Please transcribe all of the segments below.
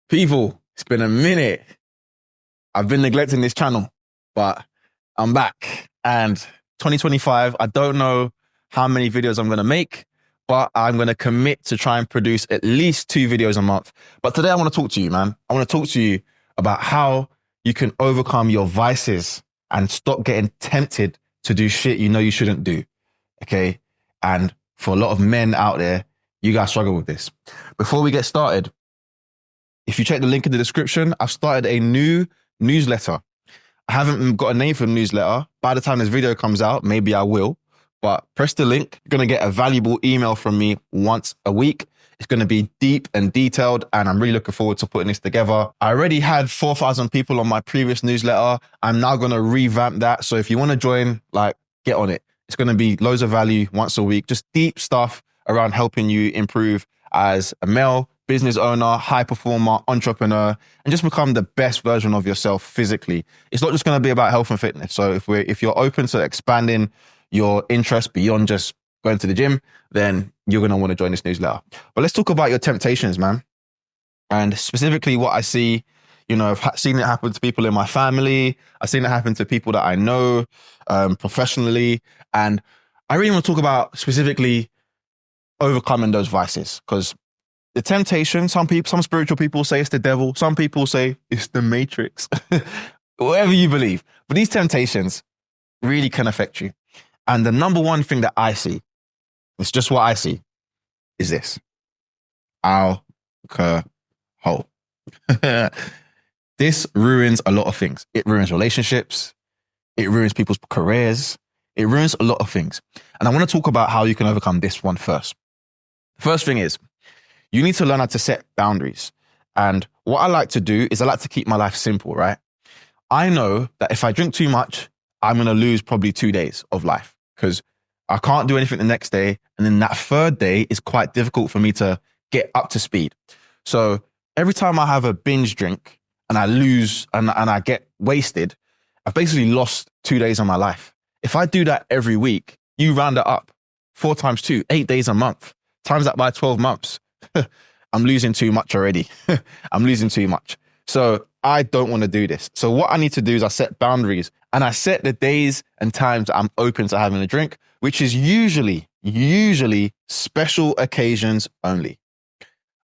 People, it's been a minute. I've been neglecting this channel, but I'm back. And 2025, I don't know how many videos I'm going to make, but I'm going to commit to try and produce at least 2 videos a month. But today I want to talk to you, man. I want to talk to you about how you can overcome your vices and stop getting tempted to do shit you know you shouldn't do. Okay? And for a lot of men out there, you guys struggle with this. Before we get started, if you check the link in the description, I've started a new newsletter. I haven't got a name for the newsletter. By the time this video comes out, maybe I will. But press the link. You're going to get a valuable email from me once a week. It's going to be deep and detailed, and I'm really looking forward to putting this together. I already had 4,000 people on my previous newsletter. I'm now going to revamp that. So if you want to join, get on it. It's going to be loads of value once a week, just deep stuff around helping you improve as a male, business owner, high performer, entrepreneur, and just become the best version of yourself physically. It's not just going to be about health and fitness. So if you're open to expanding your interest beyond just going to the gym, then you're going to want to join this newsletter. But let's talk about your temptations, man. And specifically what I see, I've seen it happen to people in my family. I've seen it happen to people that I know professionally. And I really want to talk about specifically overcoming those vices, because the temptation, some spiritual people say it's the devil. Some people say it's the matrix, whatever you believe. But these temptations really can affect you. And the number one thing that I see, it's just what I see, is this: alcohol. This ruins a lot of things. It ruins relationships. It ruins people's careers. It ruins a lot of things. And I want to talk about how you can overcome this one first. The first thing is, you need to learn how to set boundaries. And what I like to do is I like to keep my life simple, right? I know that if I drink too much, I'm going to lose probably 2 days of life, because I can't do anything the next day. And then that third day is quite difficult for me to get up to speed. So every time I have a binge drink and I lose and I get wasted, I've basically lost 2 days of my life. If I do that every week, you round it up, 4 times 2, 8 days a month, times that by 12 months. I'm losing too much already. I'm losing too much. So I don't want to do this. So what I need to do is I set boundaries, and I set the days and times that I'm open to having a drink, which is usually special occasions only.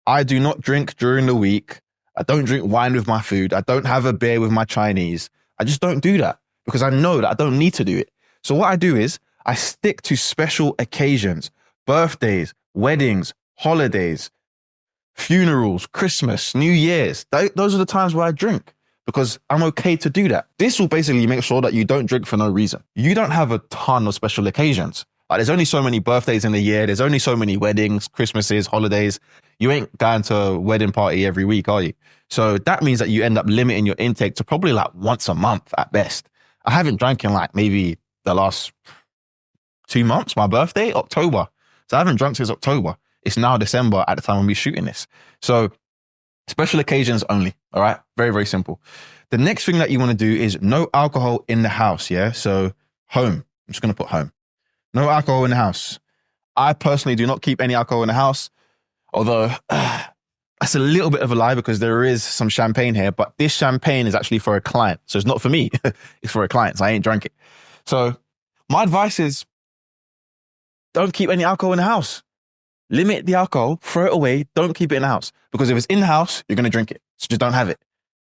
I do not drink during the week. I don't drink wine with my food. I don't have a beer with my Chinese. I just don't do that because I know that I don't need to do it. So what I do is I stick to special occasions: birthdays, weddings, holidays, funerals, Christmas, New Year's. Those are the times where I drink, because I'm okay to do that. This will basically make sure that you don't drink for no reason. You don't have a ton of special occasions. There's only so many birthdays in a year. There's only so many weddings, Christmases, holidays. You ain't going to a wedding party every week, are you? So that means that you end up limiting your intake to probably once a month at best. I haven't drank in maybe the last 2 months. My birthday, October. So I haven't drunk since October. It's now December at the time when we're shooting this. So special occasions only, all right? Very, very simple. The next thing that you want to do is no alcohol in the house, yeah? So home, I'm just going to put home. No alcohol in the house. I personally do not keep any alcohol in the house, although that's a little bit of a lie because there is some champagne here, but this champagne is actually for a client. So it's not for me, it's for a client, so I ain't drunk it. So my advice is don't keep any alcohol in the house. Limit the alcohol, throw it away, don't keep it in the house. Because if it's in the house, you're going to drink it. So just don't have it.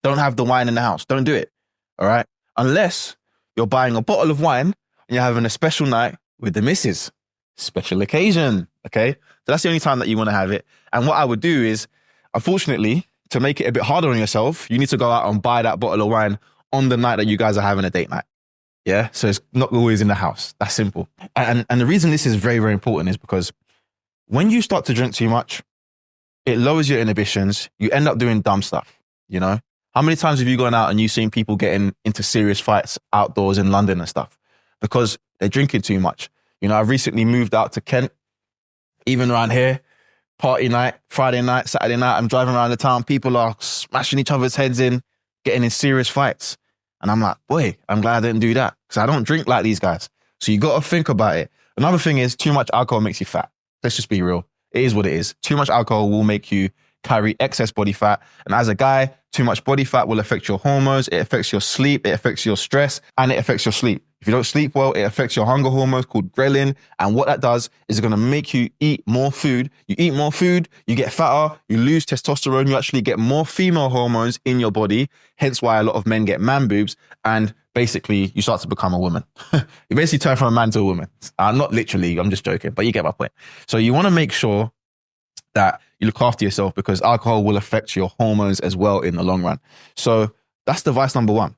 Don't have the wine in the house. Don't do it. All right? Unless you're buying a bottle of wine and you're having a special night with the missus. Special occasion. Okay? So that's the only time that you want to have it. And what I would do is, unfortunately, to make it a bit harder on yourself, you need to go out and buy that bottle of wine on the night that you guys are having a date night. Yeah? So it's not always in the house. That's simple. And the reason this is very, very important is because when you start to drink too much, it lowers your inhibitions. You end up doing dumb stuff, How many times have you gone out and you've seen people getting into serious fights outdoors in London and stuff? Because they're drinking too much. I've recently moved out to Kent. Even around here, party night, Friday night, Saturday night, I'm driving around the town. People are smashing each other's heads in, getting in serious fights. And I'm like, boy, I'm glad I didn't do that, because I don't drink like these guys. So you got to think about it. Another thing is, too much alcohol makes you fat. Let's just be real. It is what it is. Too much alcohol will make you carry excess body fat. And as a guy, too much body fat will affect your hormones. It affects your sleep. It affects your stress, and it affects your sleep. If you don't sleep well, it affects your hunger hormones called ghrelin. And what that does is it's going to make you eat more food. You eat more food, you get fatter, you lose testosterone, you actually get more female hormones in your body. Hence why a lot of men get man boobs. And basically, you start to become a woman. You basically turn from a man to a woman. Not literally, I'm just joking, but you get my point. So you want to make sure that you look after yourself, because alcohol will affect your hormones as well in the long run. So that's device number one.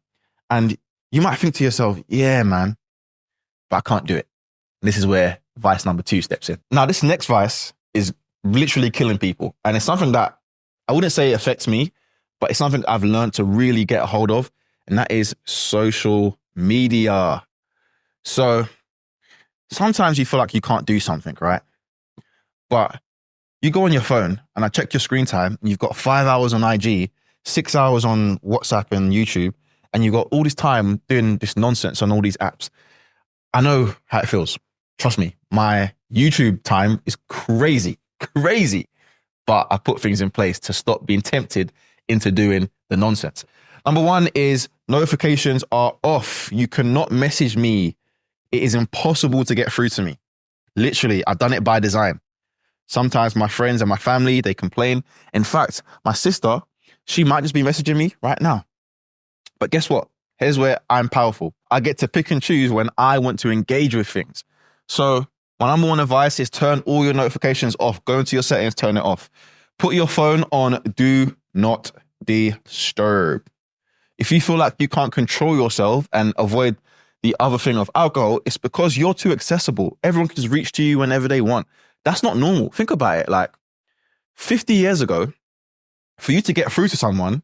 And you might think to yourself, yeah, man, but I can't do it. And this is where vice number 2 steps in. Now, this next vice is literally killing people. And it's something that I wouldn't say affects me, but it's something I've learned to really get a hold of. And that is social media. So sometimes you feel like you can't do something, right? But you go on your phone and I check your screen time and you've got 5 hours on IG, 6 hours on WhatsApp and YouTube, and you've got all this time doing this nonsense on all these apps. I know how it feels. Trust me, my YouTube time is crazy. But I put things in place to stop being tempted into doing the nonsense. Number one is notifications are off. You cannot message me. It is impossible to get through to me. Literally, I've done it by design. Sometimes my friends and my family, they complain. In fact, my sister, she might just be messaging me right now. But guess what? Here's where I'm powerful. I get to pick and choose when I want to engage with things. So my number one advice is turn all your notifications off. Go into your settings, turn it off. Put your phone on do not disturb. If you feel like you can't control yourself and avoid the other thing of alcohol, it's because you're too accessible. Everyone can just reach to you whenever they want. That's not normal. Think about it. Like 50 years ago, for you to get through to someone,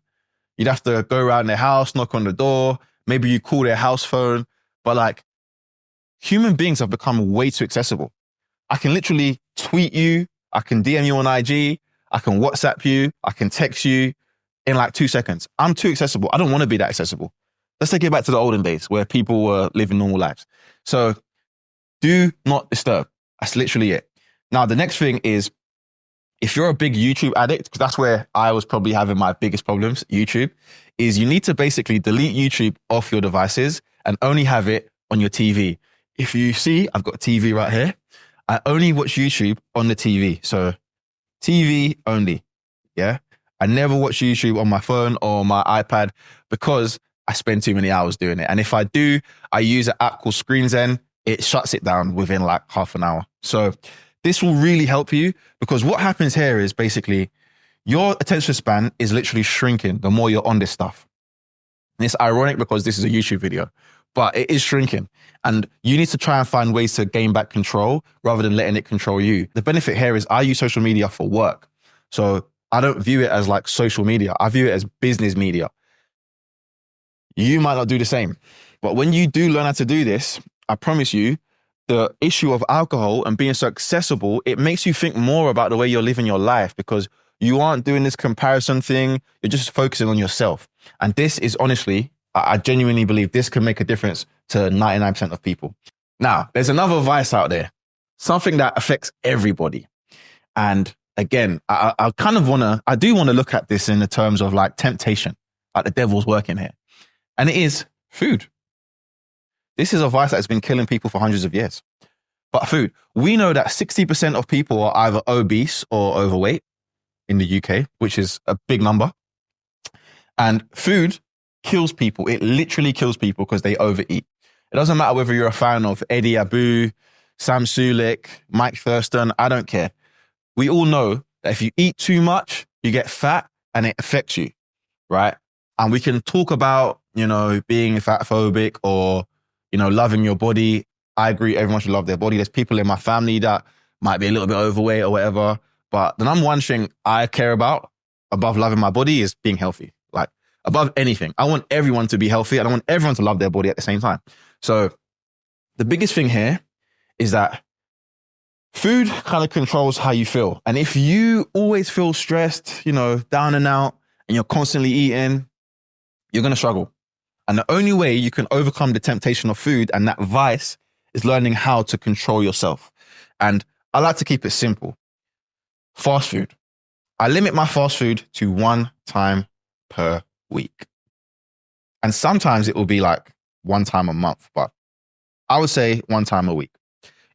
you'd have to go around their house, knock on the door, maybe you call their house phone. But like, human beings have become way too accessible. I can literally tweet you, I can DM you on IG, I can WhatsApp you, I can text you in like 2 seconds. I'm too accessible. I don't want to be that accessible. Let's take it back to the olden days where people were living normal lives. So do not disturb. That's literally it. Now, the next thing is, if you're a big YouTube addict, because that's where I was probably having my biggest problems, YouTube, is you need to basically delete YouTube off your devices and only have it on your TV. If you see, I've got a TV right here. I only watch YouTube on the TV. So TV only, yeah? I never watch YouTube on my phone or my iPad because I spend too many hours doing it. And if I do, I use an app called ScreenZen. It shuts it down within like half an hour. So this will really help you, because what happens here is basically your attention span is literally shrinking the more you're on this stuff. And it's ironic because this is a YouTube video, but it is shrinking. And you need to try and find ways to gain back control rather than letting it control you. The benefit here is I use social media for work. So I don't view it as like social media. I view it as business media. You might not do the same. But when you do learn how to do this, I promise you, the issue of alcohol and being so accessible, it makes you think more about the way you're living your life, because you aren't doing this comparison thing. You're just focusing on yourself. And this is honestly, I genuinely believe this can make a difference to 99% of people. Now, there's another vice out there, something that affects everybody. And again, I do want to look at this in the terms of like temptation, like the devil's working here. And it is food. This is a vice that's been killing people for hundreds of years. But food, we know that 60% of people are either obese or overweight in the UK, which is a big number. And food kills people. It literally kills people because they overeat. It doesn't matter whether you're a fan of Eddie Abu, Sam Sulek, Mike Thurston, I don't care. We all know that if you eat too much, you get fat and it affects you, right? And we can talk about, being fat phobic or, loving your body. I agree, everyone should love their body. There's people in my family that might be a little bit overweight or whatever. But the number one thing I care about above loving my body is being healthy. Like above anything. I want everyone to be healthy and I want everyone to love their body at the same time. So the biggest thing here is that food kind of controls how you feel. And if you always feel stressed, down and out, and you're constantly eating, you're going to struggle. And the only way you can overcome the temptation of food and that vice is learning how to control yourself. And I like to keep it simple. Fast food. I limit my fast food to 1 time per week. And sometimes it will be like 1 time a month, but I would say 1 time a week.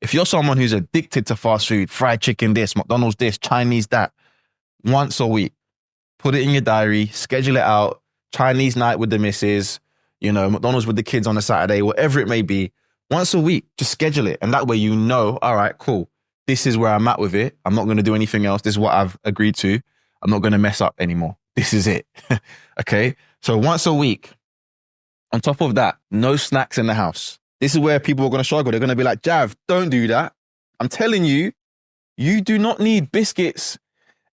If you're someone who's addicted to fast food, fried chicken this, McDonald's this, Chinese that, once a week, put it in your diary, schedule it out, Chinese night with the missus, McDonald's with the kids on a Saturday, whatever it may be, once a week, just schedule it. And that way all right, cool. This is where I'm at with it. I'm not going to do anything else. This is what I've agreed to. I'm not going to mess up anymore. This is it. Okay? So once a week. On top of that, no snacks in the house. This is where people are going to struggle. They're going to be like, Jav, don't do that. I'm telling you, you do not need biscuits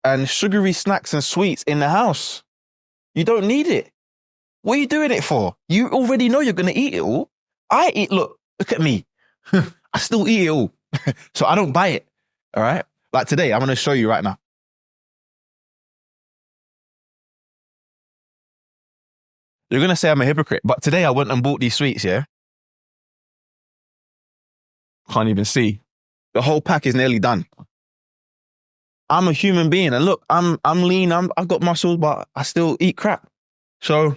and sugary snacks and sweets in the house. You don't need it. What are you doing it for? You already know you're going to eat it all. Look at me. I still eat it all. So I don't buy it. All right? Like today, I'm going to show you right now. You're going to say I'm a hypocrite, but today I went and bought these sweets, yeah? Can't even see. The whole pack is nearly done. I'm a human being, and look, I'm lean, I've got muscles, but I still eat crap. So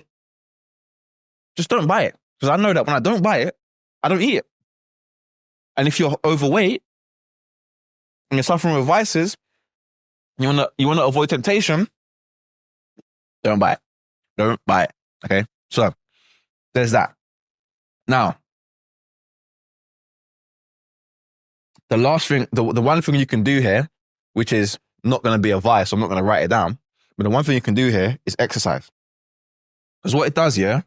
just don't buy it, because I know that when I don't buy it, I don't eat it. And if you're overweight and you're suffering with vices, you wanna avoid temptation, don't buy it. Don't buy it. Okay, so there's that. Now, the last thing, the one thing you can do here, which is not going to be a vice, so I'm not going to write it down, but the one thing you can do here is exercise. Because what it does here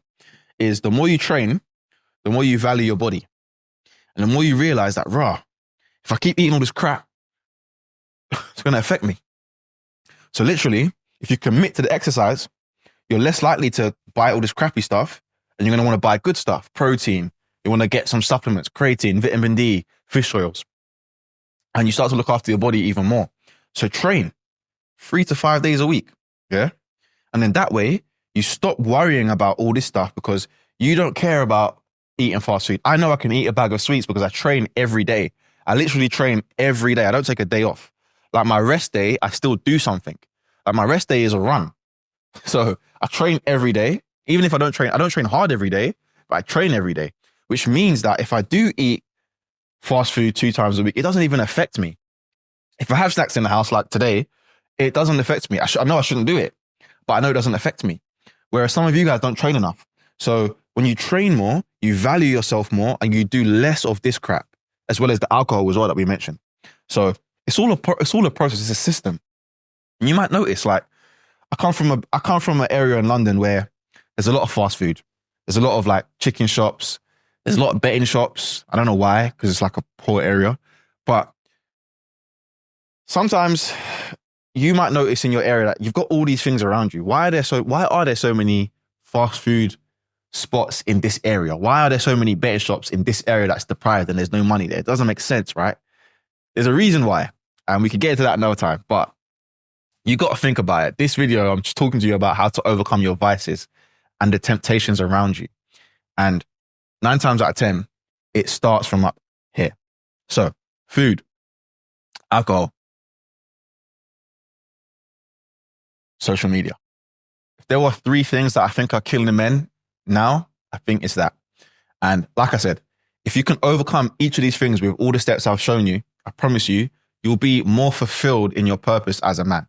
is the more you train, the more you value your body. And the more you realize that, if I keep eating all this crap, it's going to affect me. So literally, if you commit to the exercise, you're less likely to buy all this crappy stuff, and you're going to want to buy good stuff, protein. You want to get some supplements, creatine, vitamin D, fish oils. And you start to look after your body even more. So train 3 to 5 days a week. Yeah. And then that way you stop worrying about all this stuff because you don't care about eating fast food. I know I can eat a bag of sweets because I train every day. I literally train every day. I don't take a day off. Like my rest day, I still do something. Like my rest day is a run. So I train every day. Even if I don't train hard every day, but I train every day, which means that if I do eat fast food 2 times a week, it doesn't even affect me. If I have snacks in the house like today, it doesn't affect me. I know I shouldn't do it, but I know it doesn't affect me. Whereas some of you guys don't train enough. So when you train more, you value yourself more and you do less of this crap, as well as the alcohol as well that we mentioned. So it's all a process. It's a system. And you might notice, like, I come from an area in London where there's a lot of fast food. There's a lot of like chicken shops. There's a lot of betting shops. I don't know why, because it's like a poor area. But sometimes you might notice in your area that you've got all these things around you. Why are there so many fast food spots in this area? Why are there so many betting shops in this area that's deprived and there's no money there? It doesn't make sense, right? There's a reason why. And we could get into that another time. But you got to think about it. This video, I'm just talking to you about how to overcome your vices and the temptations around you. And 9 times out of 10, it starts from up here. So, food, alcohol, social media. If there were 3 things that I think are killing the men now, I think it's that. And like I said, if you can overcome each of these things with all the steps I've shown you, I promise you, you'll be more fulfilled in your purpose as a man.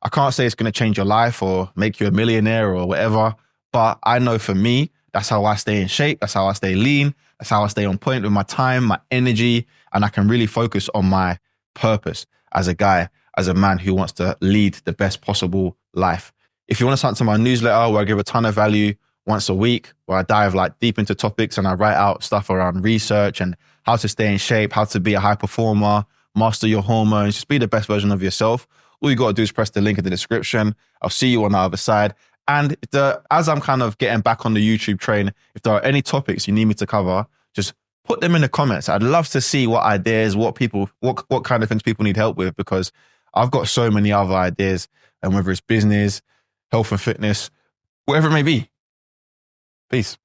I can't say it's going to change your life or make you a millionaire or whatever, but I know for me, that's how I stay in shape. That's how I stay lean. That's how I stay on point with my time, my energy, and I can really focus on my purpose as a guy, as a man who wants to lead the best possible life. If you want to sign up to my newsletter where I give a ton of value once a week, where I dive like deep into topics and I write out stuff around research and how to stay in shape, how to be a high performer, master your hormones, just be the best version of yourself. All you got to do is press the link in the description. I'll see you on the other side. And as I'm kind of getting back on the YouTube train, if there are any topics you need me to cover, just put them in the comments. I'd love to see what ideas, what kind of things people need help with, because I've got so many other ideas, and whether it's business, health and fitness, whatever it may be. Peace.